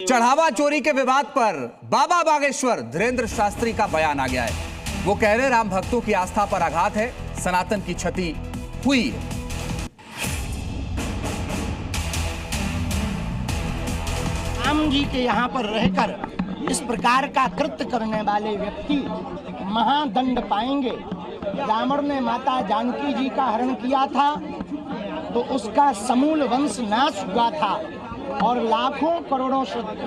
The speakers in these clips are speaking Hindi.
चढ़ावा चोरी के विवाद पर बाबा बागेश्वर धीरेन्द्र शास्त्री का बयान आ गया है। वो कह रहे राम भक्तों की आस्था पर आघात है, सनातन की क्षति हुई है। राम जी के यहाँ पर रहकर इस प्रकार का कृत्य करने वाले व्यक्ति महादंड पाएंगे। रावण ने माता जानकी जी का हरण किया था तो उसका समूल वंश नाश हुआ था और लाखों करोड़ों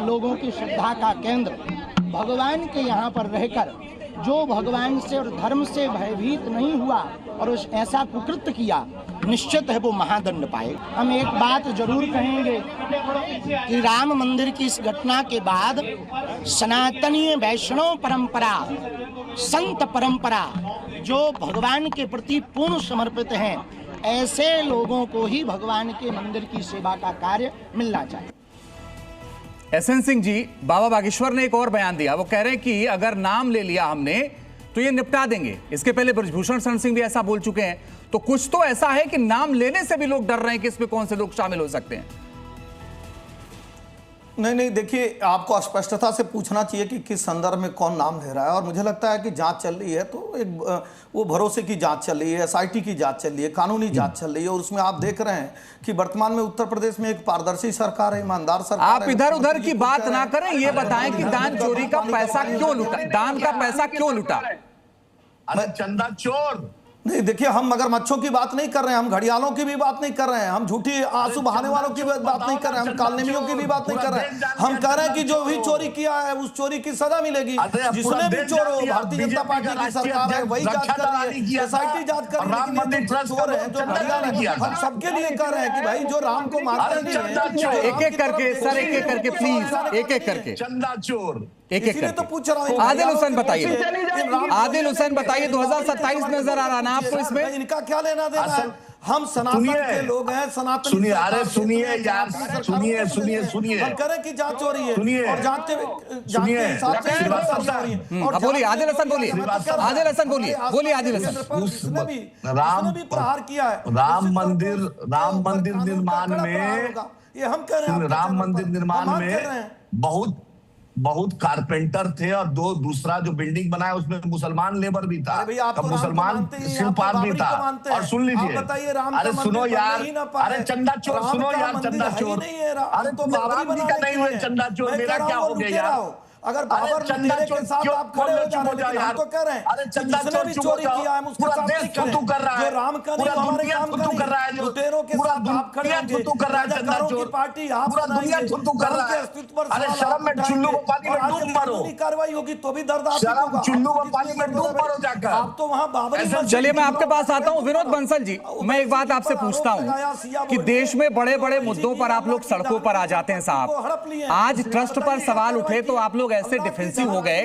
लोगों की श्रद्धा का केंद्र भगवान के यहाँ पर रहकर जो भगवान से और धर्म से भयभीत नहीं हुआ और उस ऐसा कुकृत्य किया, निश्चित है वो महादंड पाए। हम एक बात जरूर कहेंगे कि राम मंदिर की इस घटना के बाद सनातनीय वैष्णव परंपरा, संत परंपरा जो भगवान के प्रति पूर्ण समर्पित हैं, ऐसे लोगों को ही भगवान के मंदिर की सेवा का कार्य मिलना चाहिए। एसएन सिंह जी, बाबा बागेश्वर ने एक और बयान दिया। वो कह रहे हैं कि अगर नाम ले लिया हमने तो ये निपटा देंगे। इसके पहले ब्रजभूषण शरण सिंह भी ऐसा बोल चुके हैं। तो कुछ तो ऐसा है कि नाम लेने से भी लोग डर रहे हैं कि इसमें कौन से लोग शामिल हो सकते हैं। नहीं, देखिए, आपको स्पष्टता से पूछना चाहिए कि किस संदर्भ में कौन नाम ले रहा है। और मुझे लगता है कि जांच चल रही है, तो एक वो भरोसे की जांच चल रही है, एसआईटी की जांच चल रही है, कानूनी जांच चल रही है। और उसमें आप देख रहे हैं कि वर्तमान में उत्तर प्रदेश में एक पारदर्शी सरकार है, ईमानदार सरकार। आप इधर उधर की बात ना करें, ये बताएं कि दान चोरी का पैसा क्यों लूटा, दान का पैसा क्यों लूटा। अरे चंदा चोर नहीं, देखिए, हम मगरमच्छों की बात नहीं कर रहे हैं, हम घड़ियालों की भी बात नहीं कर रहे हैं, हम झूठी आंसू बहाने वालों की बात नहीं कर रहे हैं, हम कालनेमियों की भी बात नहीं कर रहे हैं। हम कह रहे हैं कि जो भी चोरी किया है उस चोरी की सजा मिलेगी। जिसने भी चोर हो, भारतीय जनता पार्टी की सरकार है, वही जांच कर रही है, एसआईटी जांच कर रही है। चोर है जो घड़ियाल, हम सबके लिए कह रहे हैं कि भाई जो राम को मारते नहीं है, एक एक करके सर, एक एक करके प्लीज, एक एक करके चंदा चोर, एक एक तो पूछ रहा हूं। आदिल हुसैन बताइए, आदिल हुसैन बताइए, 2027 नजर आ रहा ना आपको इसमें? इनका क्या लेना देना है? हम सनातन के लोग हैं, सनातन। सुनिए, अरे सुनिए यार, सुनिए हम करें कि जांच हो रही है और जांच के हिसाब से बोलिए आदिल हसन, बोलिए आदिल हसन, बोलिए आदिल हसन। उसने भी प्रहार किया है राम मंदिर निर्माण में। ये हम कह रहे हैं, राम मंदिर निर्माण में बहुत कारपेंटर थे और दूसरा जो बिल्डिंग बनाया उसमें मुसलमान लेबर भी था, मुसलमान शिल्पकार भी था। और सुन लीजिए, अरे सुनो यार, अरे चंदा चोर, सुनो यार चंदा चोर, अरे तो राम जी का नहीं हुए चंदा चोर, मेरा क्या हो गया यार? अगर बाबर मंदिर के साथ आप खड़े हो जा रहे हैं, तो कह रहे हैं अरे चंदा चोर भी चोरी किया है, उसके साथ देश छुट्टू कर रहा है, जो राम का नहीं, हमारे काम का कर रहा है, लुटेरों के साथ आप खड़े होंगे, छुट्टू कर रहा है चंदा चोर, पार्टी आप पूरा दुनिया छुट्टू कर रहा है। अरे शर्म में चुल्लू को पानी में डूब मरो, कार्रवाई होगी तो भी दर्द शर्म, चुल्लू को पानी में डूब मरो जाकर। आप तो वहां बाबरी। चलिए मैं आपके पास आता हूं। विनोद बंसल जी, मैं एक बात आपसे पूछता हूं कि देश में बड़े बड़े मुद्दों पर आप लोग सड़कों पर आ जाते हैं साहब। आज ट्रस्ट पर सवाल उठे तो आप लोग ऐसे डिफेंसिव हो गए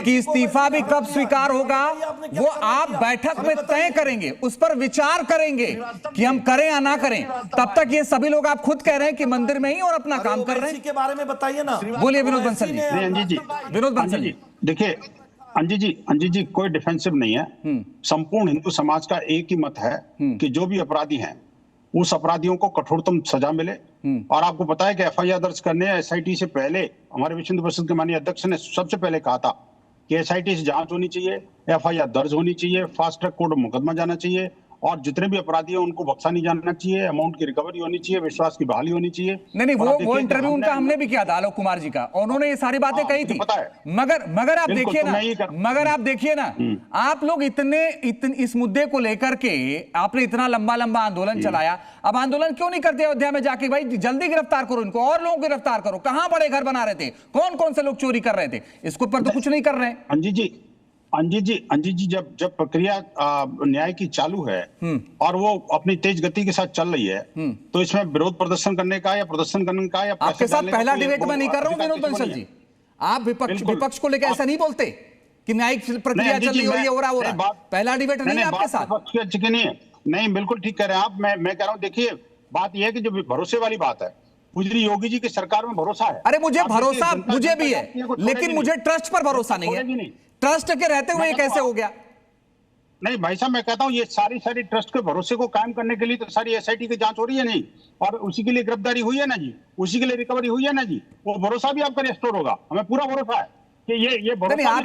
कि इस्तीफा भी कब स्वीकार होगा वो आप बैठक में तय करेंगे, उस पर विचार करेंगे कि हम करें या ना करें। तब तक ये सभी लोग आप खुद कह रहे हैं कि मंदिर में ही और अपना काम कर रहे हैं। के बारे में बताइए ना। बोलिए विनोद बंसल जी। विनोद बंसल जी, देखिए अंजी जी कोई डिफेंसिव नहीं है। संपूर्ण हिंदू समाज का एक ही मत है कि जो भी अपराधी हैं उस अपराधियों को कठोरतम सजा मिले। और आपको पता है कि एफआईआर दर्ज करने एसआईटी से पहले हमारे विश्व हिंदू परिषद के माननीय अध्यक्ष ने सबसे पहले कहा था कि एसआईटी से जांच होनी चाहिए, एफआईआर दर्ज होनी चाहिए, फास्ट ट्रैक कोर्ट में मुकदमा जाना चाहिए और जितने भी अपराधी हैं उनको बख्शा नहीं जाना चाहिए, अमाउंट की रिकवरी होनी चाहिए, विश्वास की बहाली होनी चाहिए। नहीं, वो इंटरव्यू उनका हमने भी किया था, आलोक कुमार जी का, और उन्होंने ये सारी बातें कही थी। मगर आप देखिए ना, आप लोग इस मुद्दे को लेकर के आपने इतना लंबा आंदोलन चलाया। अब आंदोलन क्यों नहीं करते अयोध्या में जाके? भाई जल्दी गिरफ्तार करो इनको, और लोगों को गिरफ्तार करो। कहां बड़े घर बना रहे थे, कौन से लोग चोरी कर रहे थे, इसके ऊपर तो कुछ नहीं कर रहे हैं। अंजी जी जब प्रक्रिया न्याय की चालू है और वो अपनी तेज गति के साथ चल रही है, तो इसमें विरोध प्रदर्शन करने का या प्रदर्शन करने का या आपके साथ पहला डिबेट में नहीं कर रहा हूं विनोद बंसल जी। आप विपक्ष को लेकर ऐसा नहीं बोलते कि न्यायिक प्रक्रिया चल रही है, हो रहा पहला डिबेट नहीं है आपके साथ। नहीं, बिल्कुल ठीक कह रहे हैं आप। मैं कह रहा हूं, देखिए बात यह है कि जो भरोसे वाली बात है, मुझे योगी जी की सरकार में भरोसा है। अरे मुझे भरोसा मुझे भी है, लेकिन मुझे ट्रस्ट पर भरोसा नहीं है। ट्रस्ट के रहते हुए कैसे हो गया? नहीं भाई साहब, मैं कहता हूँ ये सारी ट्रस्ट के भरोसे को कायम करने के लिए तो सारी एसआईटी की जांच हो रही है नहीं, और उसी के लिए गिरफ्तारी हुई है ना जी, उसी के लिए रिकवरी हुई है ना जी, वो भरोसा भी आपका रेस्टोर होगा, हमें पूरा भरोसा है कि ये भरोसा